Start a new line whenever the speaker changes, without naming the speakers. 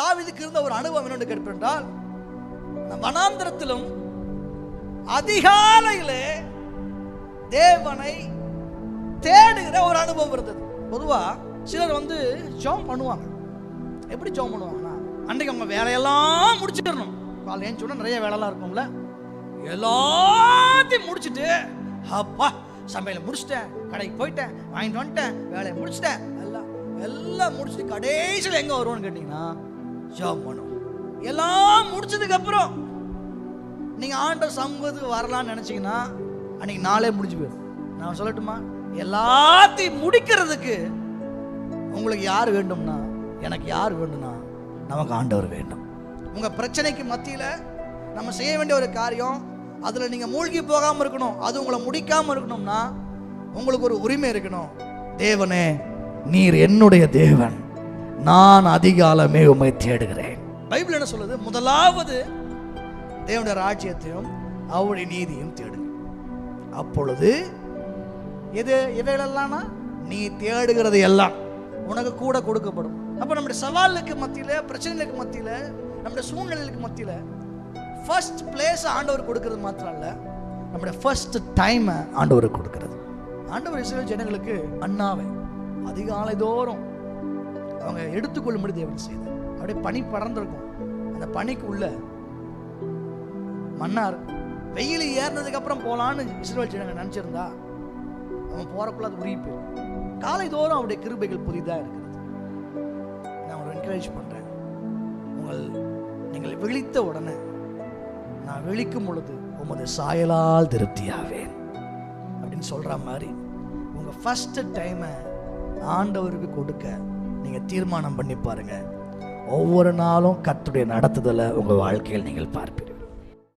தாவீதுக்கு இருந்த ஒரு அனுபவம் என்னன்னு கேட்பென்றால், வனாந்தரத்திலும் அதிகாலையிலே தேவனை தேடுகிற ஒரு அனுபவம் இருந்தது. பொதுவா சிலர் ஜெபம் பண்ணுவாங்க. எப்படி ஜெபம் பண்ணுவாங்கன்னா, அன்றைக்கு அவங்க வேலையெல்லாம் முடிச்சிடணும். காலையில் ஏன் சொன்னா நிறைய வேலைலாம் இருக்கும்ல, எல்லாத்தையும் முடிச்சுட்டு அப்பா சமையலை முடிச்சிட்டேன், கடைக்கு போயிட்டேன், வாங்கிட்டு வந்துட்டேன், வேலையை முடிச்சிட்டேன், எல்லாம் முடிச்சுட்டு கடைசியில் எங்க வருவோம்னு கேட்டீங்கன்னா ஜெபம் பண்ணுவோம். எல்லாம் முடிச்சதுக்கு அப்புறம் நீங்க ஆண்டவர் சமூகத்துக்கு வரலான்னு நினைச்சீங்கன்னா அன்னைக்கு நாளே முடிஞ்சு போயிடும். நான் சொல்லட்டுமா, எல்லாத்தையும் முடிக்கிறதுக்கு உங்களுக்கு யார் வேண்டும்னா, எனக்கு யார் வேண்டும்னா, நமக்கு ஆண்டவர் வேண்டும். உங்க பிரச்சனைக்கு மத்தியில நம்ம செய்ய வேண்டிய ஒரு காரியம், அதுல நீங்க மூழ்கி போகாம இருக்கணும், அது உங்களை முடிக்காம இருக்கணும்னா உங்களுக்கு ஒரு உரிமை இருக்கணும். தேவனே, நீர் என்னுடைய தேவன், நான் அதிகாலமே உம்மை தேடுகிறேன். பைபிள் என்ன சொல்லுது? முதலாவது தேவனுடைய ராஜ்யத்தையும் அவருடைய நீதியும் தேடுங்க, அப்பொழுது இவைகளெல்லாம் நீ தேடுகிறது எல்லாம் உனக்கு கூட கொடுக்கப்படும். அப்ப நம்முடைய சவாலுக்கு மத்தியில, பிரச்சனைகளுக்கு மத்தியில, நம்முடைய சூழ்நிலைகளுக்கு மத்தியில ஃபர்ஸ்ட் பிளேஸ் ஆண்டவர் கொடுக்கிறது மாத்திரம் அல்ல, நம்முடைய ஃபர்ஸ்ட் டைம் ஆண்டவர் கொடுக்கிறது. ஆண்டவர் இஸ்ரவேல் ஜனங்களுக்கு மன்னாவை அதிகாலை தோறும் அவங்க எடுத்துக்கொள்ளும்படி தேவன் செய்தார். அப்படியே பனி படர்ந்திருக்கும், அந்த பனிக்கு உள்ள மண்ணா இருக்கும். வெயில் ஏறினதுக்கு அப்புறம் போலான்னு இஸ்ரவேல் ஜனங்க நினைச்சிருந்தா அவன் போறக்குள்ள அது உருகி போயிடும். காலை தோறும் அவருடைய கிருபைகள் புதிதா இருக்கிறது. நான் ஒரு என்கரேஜ் பண்றேன், நீங்கள் விழித்த உடனே, நான் விழிக்கும் பொழுது உமது சாயலால் திருப்தியாவேன் அப்படின்னு சொல்ற மாதிரி உங்க ஃபர்ஸ்ட் டைமை ஆண்டவருக்கு கொடுக்க நீங்க தீர்மானம் பண்ணி பாருங்க. ஒவ்வொரு நாளும் கர்த்தருடைய நடத்துதலை உங்க வாழ்க்கையில் நீங்கள் பார்ப்பீங்க.